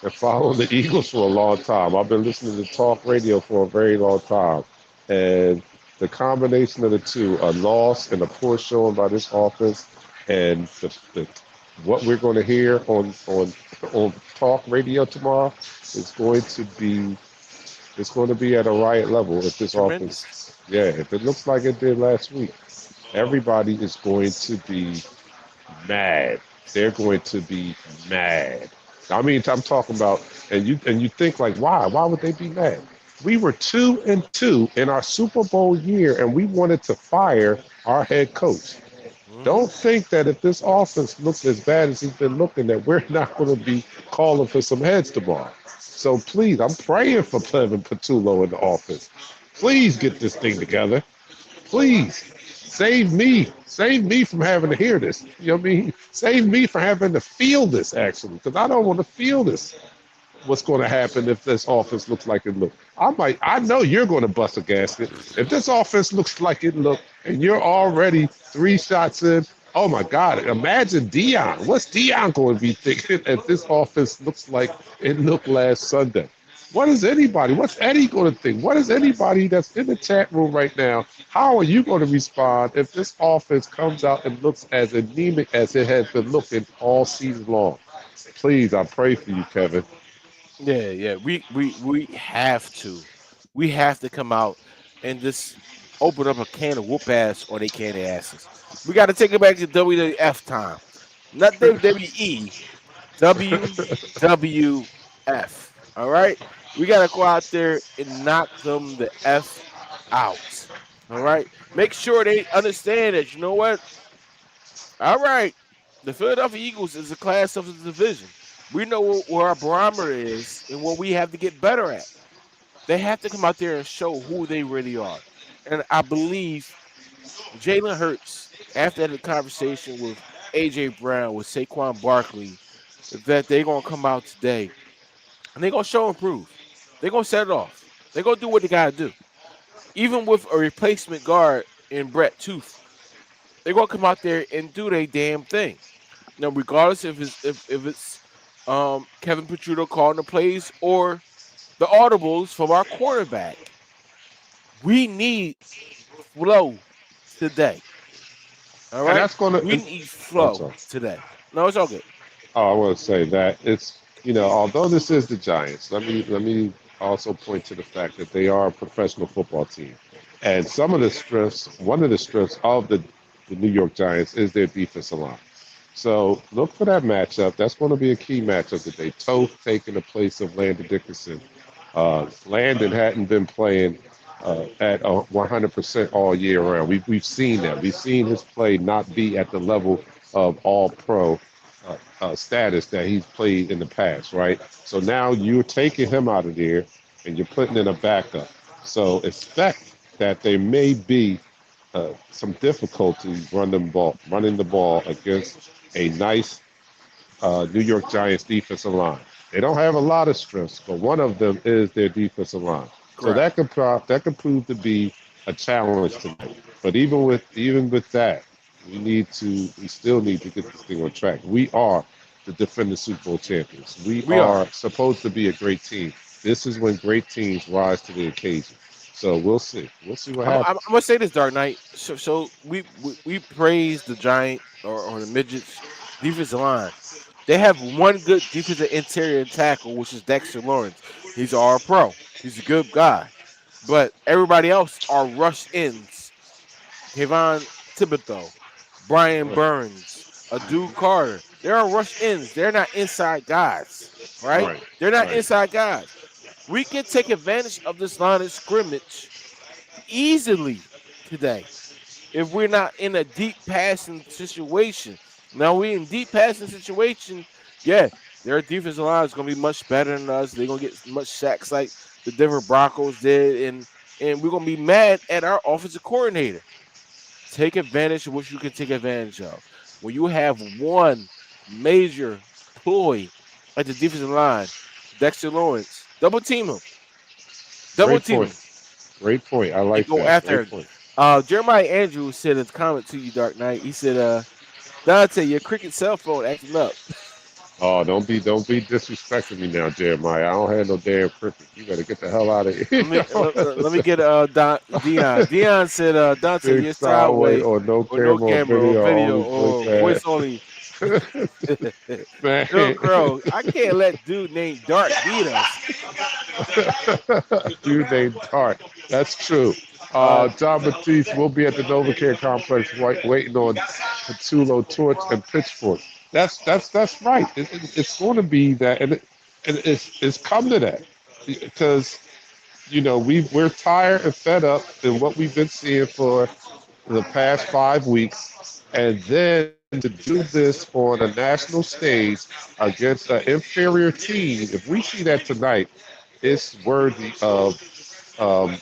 and following the Eagles for a long time. I've been listening to talk radio for a very long time, and the combination of the two, a loss and a poor showing by this offense, and the what we're going to hear on talk radio tomorrow is going to be it's going to be at a riot level if this Tremendous. offense, yeah, if it looks like it did last week, everybody is going to be mad. They're going to be mad. I mean, I'm talking about, and you think like, why? Why would they be mad? We were 2-2 in our Super Bowl year, and we wanted to fire our head coach. Hmm. Don't think that if this offense looks as bad as it's been looking, that we're not going to be calling for some heads tomorrow. So please, I'm praying for Clevin Patullo in the office. Please get this thing together. Please save me from having to hear this. You know what I mean? Save me from having to feel this actually, because I don't want to feel this. What's going to happen if this offense looks like it looked? I know you're going to bust a gasket. If this offense looks like it looked and you're already 3 shots in, oh my God, imagine Dion. What's Dion going to be thinking if this offense looks like it looked last Sunday? What's Eddie going to think? What is anybody that's in the chat room right now? How are you going to respond if this offense comes out and looks as anemic as it has been looking all season long? Please, I pray for you, Kevin. Yeah, yeah. We have to. We have to come out and just open up a can of whoop ass or they can of asses. We got to take it back to WWF time. Not WWE, WWF. All right? We got to go out there and knock them the F out. All right? Make sure they understand that, you know what? All right. The Philadelphia Eagles is a class of the division. We know where our barometer is and what we have to get better at. They have to come out there and show who they really are. And I believe Jalen Hurts, after the conversation with AJ Brown, with Saquon Barkley, that they're gonna come out today and they're gonna show and prove. They're gonna set it off. They're gonna do what they gotta do. Even with a replacement guard in Brett Tooth, they're gonna come out there and do their damn thing. Now, regardless if it's Kevin Petruto calling the plays or the audibles from our quarterback, we need flow today. All And right, that's going we to. need I'm flow sorry. today. No, it's all good. Oh, I want to say that it's although this is the Giants, let me also point to the fact that they are a professional football team, and one of the strengths of the New York Giants is their defensive line. So look for that matchup. That's going to be a key matchup today. Toth taking the place of Landon Dickerson. Landon hadn't been playing at 100% all year round. We've seen that. We've seen his play not be at the level of all pro status that he's played in the past, right? So now you're taking him out of there and you're putting in a backup. So expect that there may be some difficulty running the ball against a nice New York Giants defensive line. They don't have a lot of strengths, but one of them is their defensive line. So Correct. that could prove to be a challenge tonight. But even with that, we still need to get this thing on track. We are the defending Super Bowl champions. We We are. are supposed to be a great team. This is when great teams rise to the occasion. So we'll see. We'll see what I'm happens. gonna say this, Dark Knight. So we praise the Giant or the Midgets defensive line. They have one good defensive interior tackle, which is Dexter Lawrence. He's all pro. He's a good guy. But everybody else are rush ins. Kayvon Thibodeau, Brian Right, Burns, Adu Carter. They're rush ins. They're not inside guys, right? right, They're not right. inside guys. We can take advantage of this line of scrimmage easily today if we're not in a deep passing situation. Now we in deep passing situation, yeah, their defensive line is gonna be much better than us. They're gonna get much sacks like the Denver Broncos did, and we're gonna be mad at our offensive coordinator. Take advantage of what you can take advantage of. When you have one major ploy at the defensive line, Dexter Lawrence, double Great team point. him, Great point. I and like go that. after Great him. point. Jeremiah Andrews said in a comment to you, Dark Knight. He said, Dante, your cricket cell phone acting up. Oh, don't be disrespecting me now, Jeremiah. I don't have no damn cricket. You better get the hell out of here. Let me get Dion. Dion said, Dante, Big you're sideway sideways or no or no camera or camera or video, video always look or bad. voice only. Bill Man, Crow, I can't let dude named Dark beat us. dude named Tart. That's true. Uh, John Batiste will be at the Novacare Complex waiting on Patulo, Torch, and Pitchfork. That's right. It's going to be that, and it's come to that because we're tired and fed up in what we've been seeing for the past 5 weeks, and then to do this on a national stage against an inferior team. If we see that tonight, it's worthy of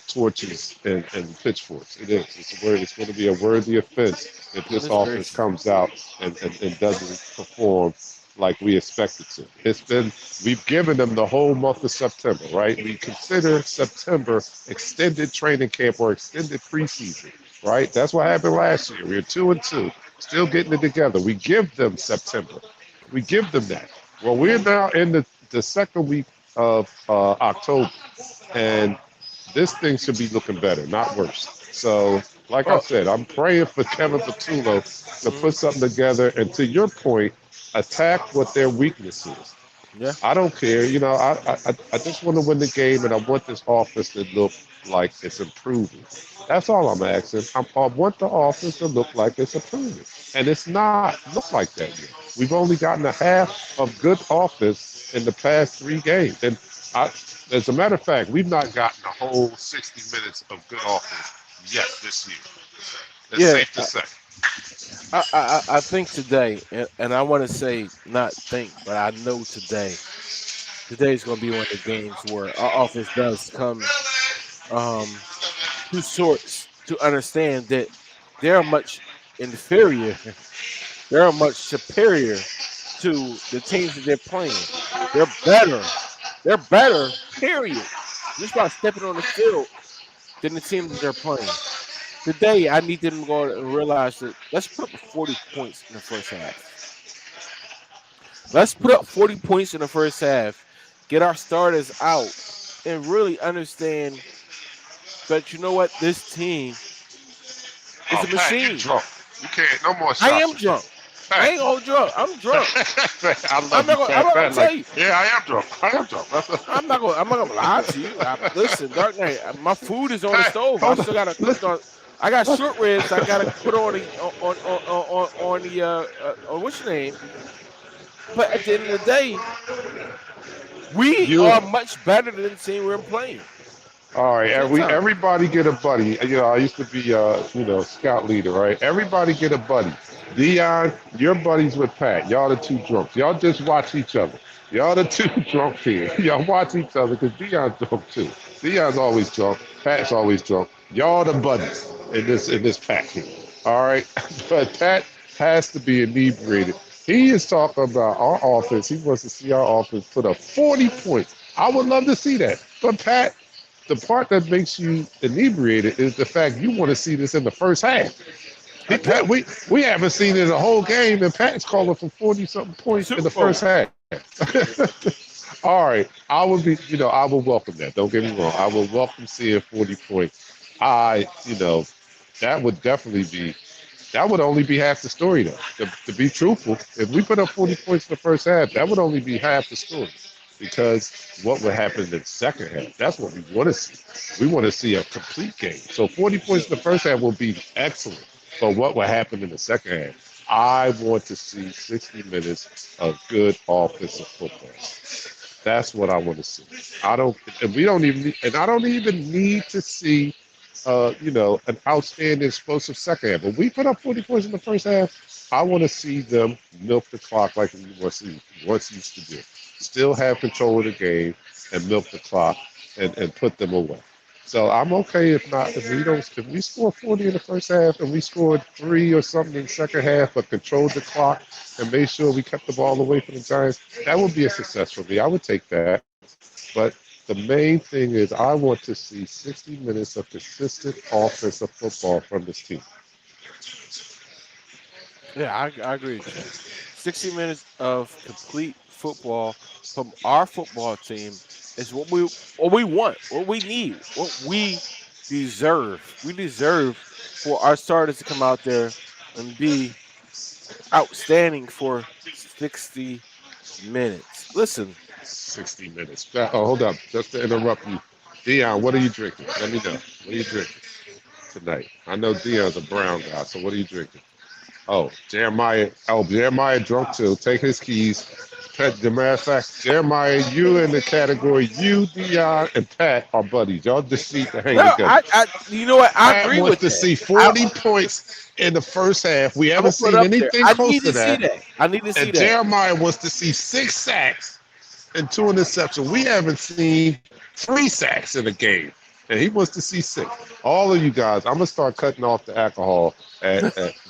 torches and pitchforks. It is. It's going to be a worthy offense if this that's very offense true. comes out and doesn't perform like we expect it to. We've given them the whole month of September, right? We consider September extended training camp or extended preseason, right? That's what happened last year. We were 2-2, still getting it together. We give them September. We give them that. Well, we're now in the second week of October, and this thing should be looking better, not worse. So, like I Oh, said, I'm praying for Kevin Patullo to mhm, put something together. And to your point, attack what their weakness is. yeah. I don't care. I just want to win the game, and I want this offense to look like it's improving. That's all I'm asking. I want the offense to look like it's improving, and it's not look like that yet. We've only gotten a half of good offense in the past 3 games, and I, as a matter of fact, we've not gotten a whole 60 minutes of good offense yet this year. It's Yeah, safe to say. I think today, and I want to say not think, but I know today's going to be one of the games where our offense does come um, to sorts to understand that they're much inferior, they're much superior to the teams that they're playing. They're better. They're better. Period. just by stepping on the field than the team that they're playing. Today, I need them to go and realize that let's put up 40 points in the first half. Let's put up 40 points in the first half, get our starters out, and really understand that, you know what, this team is a Pat, you machine. drunk. You can't. No more shots. I am drunk. I ain't gonna drunk. I'm drunk. I love I'm not you, gonna, I'm not gonna Pat. tell you. Yeah, I am drunk. I am drunk. I'm not gonna lie to you. Listen, Dark Knight, my food is on the Hey, stove. I hold still gotta cook on. I got short ribs. I gotta put on the what's your name? But at the end of the day, we are much better than the team we're playing. All right, everybody get a buddy. You know, I used to be, scout leader, right? Everybody get a buddy. Dion, your buddies with Pat. Y'all the two drunks. Y'all just watch each other. Y'all the two drunk here. Y'all watch each other because Dion's drunk too. Dion's always drunk. Pat's always drunk. Y'all the buddies in this pack here. All right, but Pat has to be inebriated. He is talking about our offense. He wants to see our offense put up 40 points. I would love to see that. But Pat, the part that makes you inebriated is the fact you want to see this in the first half. Pat, we haven't seen it in a whole game, and Pat's calling for 40-something points in the first half. All right, I would welcome that. Don't get me wrong. I would welcome seeing 40 points. That would only be half the story, though. To be truthful, if we put up 40 points in the first half, that would only be half the story. Because what would happen in the second half? That's what we want to see. We want to see a complete game. So 40 points in the first half will be excellent. But what will happen in the second half? I want to see 60 minutes of good offensive football. That's what I want to see. I don't even need to see an outstanding explosive second half. But we put up 40 points in the first half. I want to see them milk the clock like we once used to do. Still have control of the game and milk the clock and put them away. So I'm okay if we score 40 in the first half and we scored 3 or something in the second half, but controlled the clock and made sure we kept the ball away from the Giants, that would be a success for me. I would take that. But the main thing is I want to see 60 minutes of consistent offensive football from this team. Yeah, I agree with you. 60 minutes of complete football from our football team is what we want, what we need, what we deserve. We deserve for our starters to come out there and be outstanding for 60 minutes. Listen. 60 minutes. Hold up. Just to interrupt you. Dion, what are you drinking? Let me know. What are you drinking tonight? I know Dion's a brown guy, so what are you drinking? Oh, Jeremiah drunk too. Take his keys. As a matter of fact, Jeremiah, you in the category. You, Dion, and Pat are buddies. Y'all just need to hang together. You know what? I Pat agree wants with to that. see 40 points in the first half. We haven't seen anything close to that. I need to see and that. Jeremiah wants to see 6 sacks and 2 interceptions. We haven't seen 3 sacks in a game. And he wants to see 6. All of you guys, I'm gonna start cutting off the alcohol at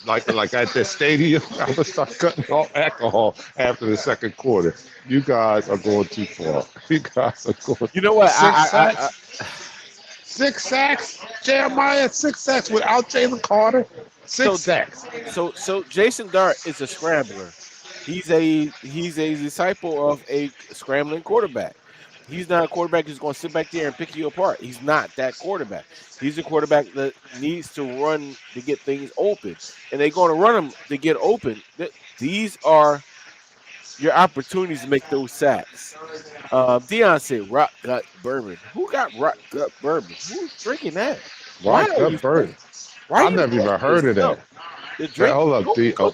like at the stadium. I'm gonna start cutting off alcohol after the second quarter. You guys are going too far. You guys are going. You know what? 6 sacks. 6 sacks. Jeremiah, 6 sacks without Jalen Carter. 6 sacks. So Jason Dart is a scrambler. He's a disciple of a scrambling quarterback. He's not a quarterback who's going to sit back there and pick you apart. He's not that quarterback. He's a quarterback that needs to run to get things open. And they're going to run him to get open. These are your opportunities to make those sacks. Dion said rock gut bourbon. Who got rock gut bourbon? Who's drinking that? Rock gut bourbon. I've never even heard of that. Hold up, D. No.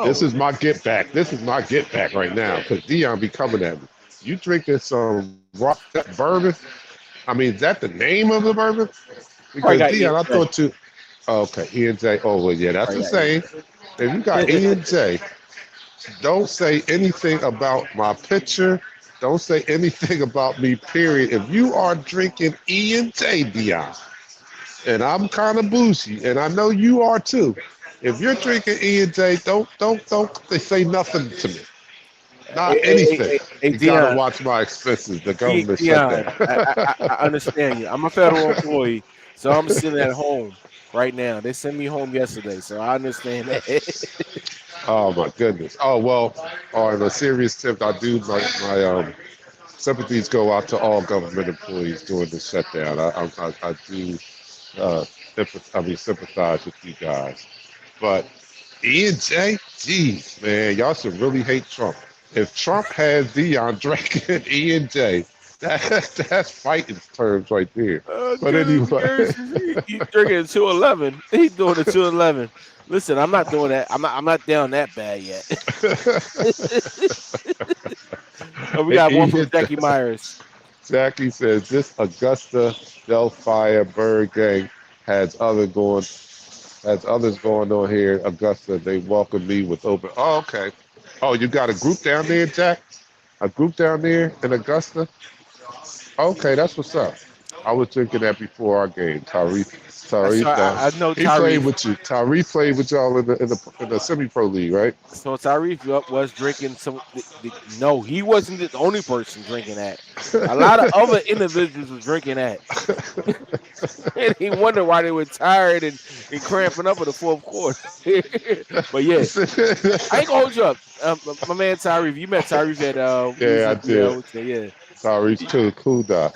This is my get back. This is my get back right now because Dion be coming at me. You drinking some rock gut bourbon? I mean, is that the name of the bourbon? Because Dion, I thought you. Okay, E&J. Oh, well, yeah, that's the same. If you got E&J, don't say anything about my picture. Don't say anything about me, period. If you are drinking E&J, Dion, and I'm kind of bougie, and I know you are too. If you're drinking E&J, don't say nothing to me. not anything. Hey, You gotta Dion, watch my expenses. The government shut Dion, down. I understand you. I'm a federal employee, so I'm sitting at home right now. They sent me home yesterday, so I understand that. Oh my goodness. Oh well. On a serious tip, I do my sympathies go out to all government employees during the shutdown. I do sympathize with you guys. But E and J, geez, man, y'all should really hate Trump. If Trump has Dion drinking E and J, that's fighting terms right there. But Goodness anyway, gracious, he drinking a 211. He's doing a 211. Listen, I'm not doing that. I'm not down that bad yet. Oh, we got one from Jackie Myers. Jackie says this Augusta Delphi Bird gang has others going on here. Augusta, they welcome me with open. Oh, okay. Oh, you got a group down there, Jack? A group down there in Augusta? Okay, that's what's up. I was drinking that before our game. Tariq, I know he played Tyrese. with you. Tariq played with y'all in the semi-pro league, right? So Tyrese was drinking some. No, he wasn't the only person drinking that. A lot of other individuals was drinking that, and he wondered why they were tired and cramping up in the fourth quarter. But yeah, I ain't gonna hold you up. My man Tyrese, you met Tyrese at Yeah, I did. yeah. Tariq, cool guy.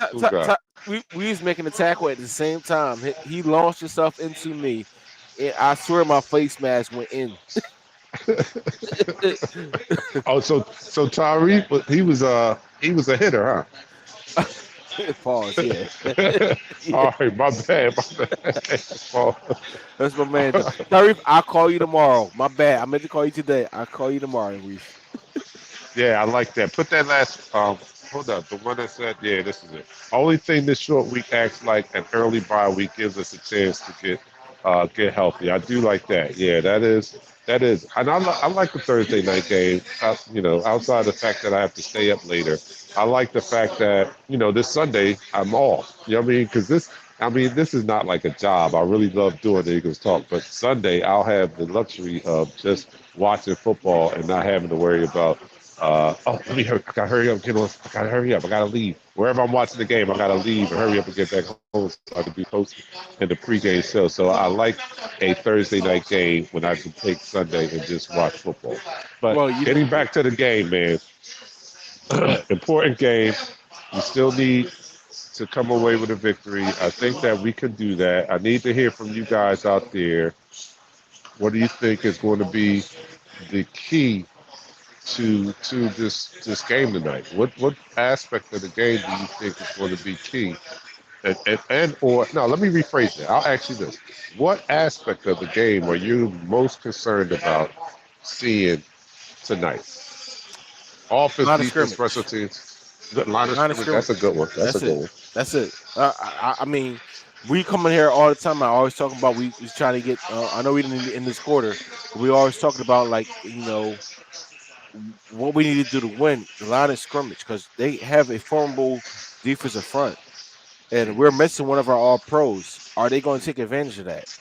We was making a tackle at the same time. He launched himself into me, and I swear my face mask went in. Oh, so Tariq, he was a hitter, huh? Pause. Yeah. All right, my bad. Oh. That's my man. Tariq, I'll call you tomorrow. My bad. I meant to call you today. I'll call you tomorrow, Reef. Yeah, I like that. Put that last hold up, the one that said, yeah, this is it. Only thing this short week acts like an early bye week gives us a chance to get healthy. I do like that. Yeah, that is, and I like the Thursday night game. Outside the fact that I have to stay up later, I like the fact that this Sunday I'm off. You know what I mean? Because this is not like a job. I really love doing the Eagles talk, but Sunday I'll have the luxury of just watching football and not having to worry about. Let me hurry. I gotta hurry up, get on. I gotta hurry up. I gotta leave. Wherever I'm watching the game, I gotta leave and hurry up and get back home so I can be hosting in the pregame show. So I like a Thursday night game when I can take Sunday and just watch football. But getting back to the game, man, important game. We still need to come away with a victory. I think that we can do that. I need to hear from you guys out there. What do you think is going to be the key to this game tonight? What aspect of the game do you think is going to be key? Or no, let me rephrase that. I'll ask you this: what aspect of the game are you most concerned about seeing tonight? Offense, defense, special teams. Line of scrimmage. That's a good one. That's a good one. That's it. I mean, we come in here all the time. I always talking about we trying to get. I know we didn't in this quarter, but we always talking about what we need to do to win the line of scrimmage because they have a formidable defensive front, and we're missing one of our all pros. Are they going to take advantage of that?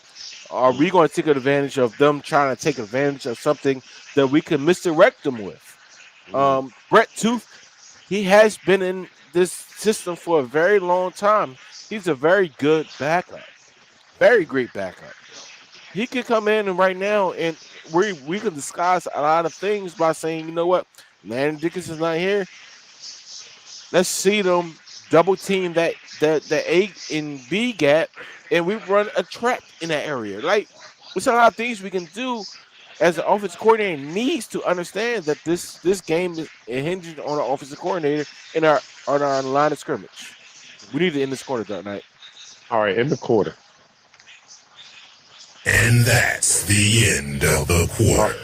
Are we going to take advantage of them trying to take advantage of something that we can misdirect them with? Brett Tooth, he has been in this system for a very long time. He's a very good backup, very great backup. He could come in and right now, and we can disguise a lot of things by saying, you know what, Landon Dickinson's not here. Let's see them double team that A and B gap, and we run a trap in that area. Like, there's a lot of things we can do. As an offensive coordinator needs to understand that this game is hinged on our offensive coordinator and on our line of scrimmage. We need to end this quarter, DarkKnight. All right, in the quarter. And that's the end of the quarter.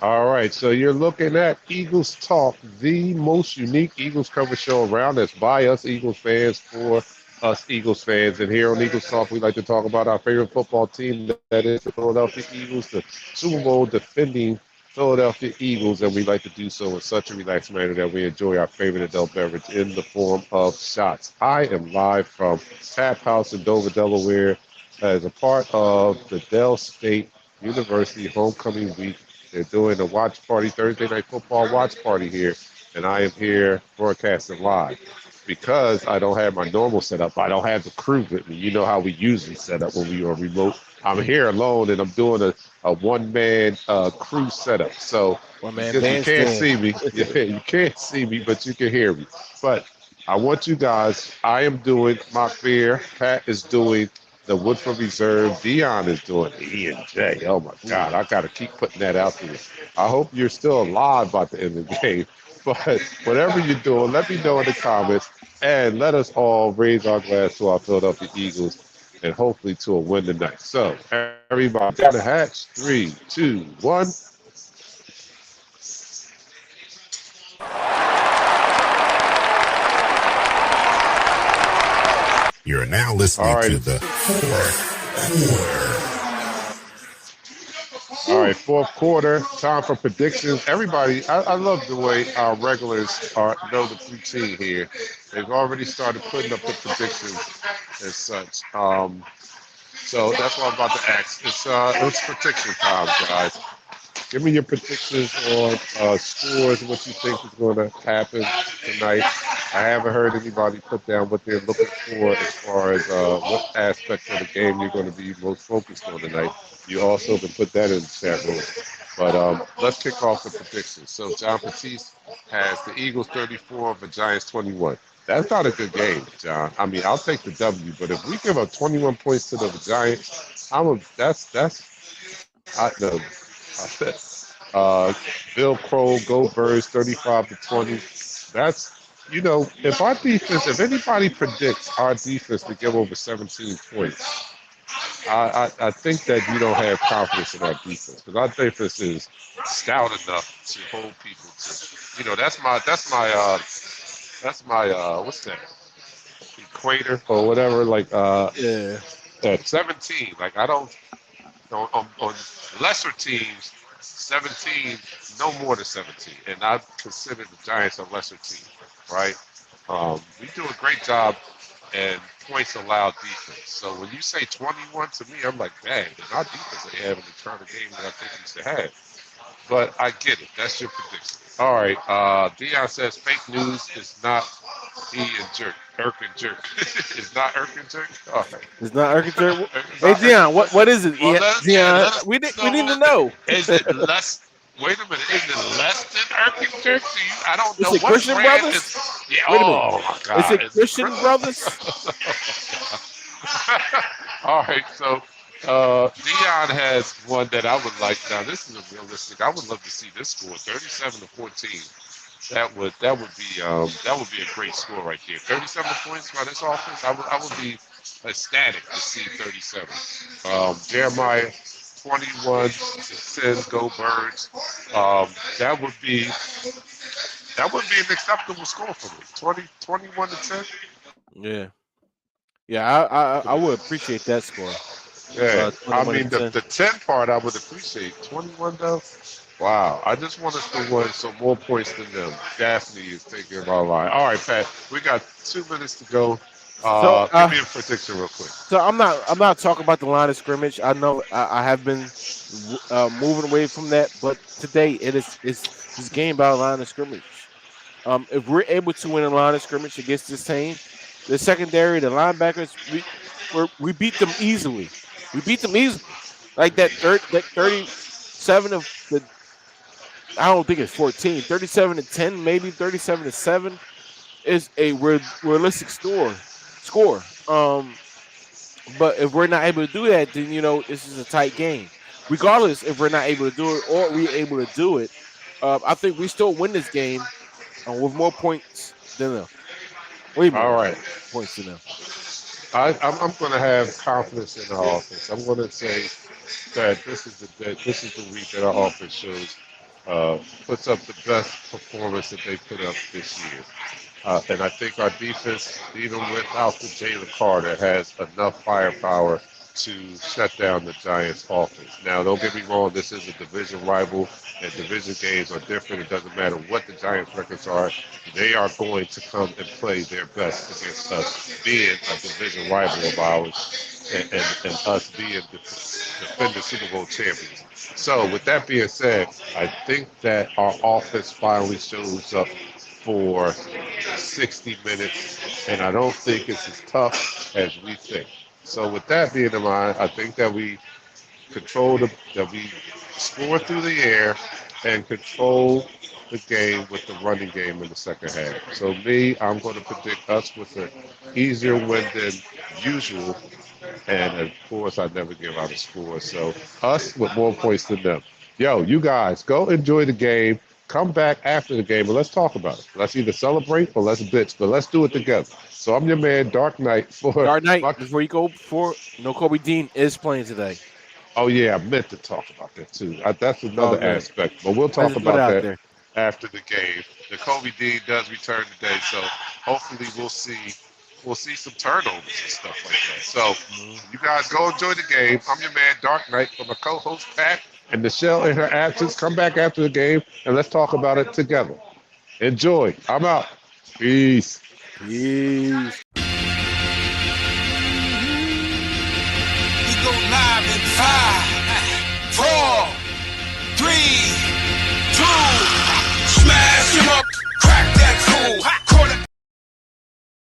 All right, so you're looking at Eagles Talk, the most unique Eagles coverage show around. That's by us Eagles fans for us Eagles fans. And here on Eagles Talk, we like to talk about our favorite football team, that is the Philadelphia Eagles, the Super Bowl defending Philadelphia Eagles. And we like to do so in such a relaxed manner that we enjoy our favorite adult beverage in the form of shots. I am live from Tap House in Dover, Delaware, as a part of the Dell State University Homecoming Week They're doing a watch party, Thursday night football watch party here, and I am here broadcasting live because I don't have my normal setup. I don't have the crew with me. You know how we usually set up when we are remote. I'm here alone, and I'm doing a one-man crew setup. So you can't see me. Yeah, you can't see me, but you can hear me. But I want you guys, I am doing Mock Beer. Pat is doing the Woodford Reserve. Dion is doing E and J. Oh, my God. I got to keep putting that out there. I hope you're still alive by the end of the game. But whatever you're doing, let me know in the comments. And let us all raise our glass to our Philadelphia Eagles and hopefully to a win tonight. So, everybody down the hatch. 3, 2, 1. You're now listening to the fourth quarter. All right, fourth quarter, time for predictions. Everybody, I love the way our regulars know the routine here. They've already started putting up the predictions and such. So that's what I'm about to ask. It's prediction time, guys. Give me your predictions on scores, what you think is going to happen tonight. I haven't heard anybody put down what they're looking for as far as what aspect of the game you're going to be most focused on tonight. You also can put that in the chat room. But let's kick off the predictions. So John Batiste has the Eagles 34, the Giants 21. That's not a good game, John. I mean, I'll take the W, but if we give up 21 points to the Giants, no. Bill Crow, Go Birds, 35-20. That's, if anybody predicts our defense to give over 17 points, I think that you don't have confidence in our defense because our defense is stout enough to hold people to. That's my what's that? Equator or whatever. Like at 17. Like I don't on lesser teams. 17, no more than 17, and I consider the Giants a lesser team, right? We do a great job and points allowed defense. So when you say 21 to me, I'm like, dang, our defense ain't having the kind of game that I think we should have. But I get it. That's your prediction. All right. Dion says fake news is not Irk and Jerk. It's not Irk and Jerk? All right. It's not Irk and Jerk? Hey, Dion, what is it? Dion, we need to know. Is it less? Wait a minute. Is it less than Irk and Jerk? I don't know. Is it Christian Brothers? Yeah. Wait a minute. Oh, my God. Is it Christian Brothers? All right. So Dion has one that I would like. Now, this is a realistic. I would love to see this score, 37-14. That would be a great score right there. 37 points by this offense. I would be ecstatic to see 37. Jeremiah 21-10. Go Birds. That would be an acceptable score for me. 21-10. Yeah. I would appreciate that score. Yeah, I mean the 10 part I would appreciate. 21 though. Wow, I just want us to win some more points than them. Daphne is taking our line. All right, Pat, we got 2 minutes to go. Give me a prediction real quick. So I'm not talking about the line of scrimmage. I know I have been moving away from that, but today it's this game about line of scrimmage. If we're able to win a line of scrimmage against this team, the secondary, the linebackers, we beat them easily. We beat them easily. Like that 37 of the. I don't think it's 14. 37-10, maybe 37-7 is a realistic score. But if we're not able to do that, then this is a tight game. Regardless, if we're not able to do it or we're able to do it, I think we still win this game with more points than them. All right, points than them. I'm going to have confidence in our offense. I'm going to say that this is the week that our offense shows. Puts up the best performance that they put up this year. And I think our defense, even without the Jalen Carter, has enough firepower to shut down the Giants' offense. Now, don't get me wrong, this is a division rival, and division games are different. It doesn't matter what the Giants' records are. They are going to come and play their best against us, being a division rival of ours, and us being the defending Super Bowl champions. So, with that being said, I think that our offense finally shows up for 60 minutes, and I don't think it's as tough as we think. So with that being in mind, I think that we that we score through the air and control the game with the running game in the second half. So me, I'm going to predict us with an easier win than usual, and of course I never give out a score. So us with more points than them. Yo, you guys, go enjoy the game. Come back after the game and let's talk about it. Let's either celebrate or let's bitch, but let's do it together. So I'm your man, DarkKnight. Dark Knight, before you go, Kobe Dean is playing today. Oh yeah, I meant to talk about that too. That's another aspect, but we'll talk just put it about out that there. after the game. The Kobe Dean does return today, so hopefully we'll see some turnovers and stuff like that. So you guys go enjoy the game. I'm your man, DarkKnight, from my co-host Pat and Nichelle in her absence. Come back after the game and let's talk about it together. Enjoy. I'm out. Peace. Peace. We go live in 5,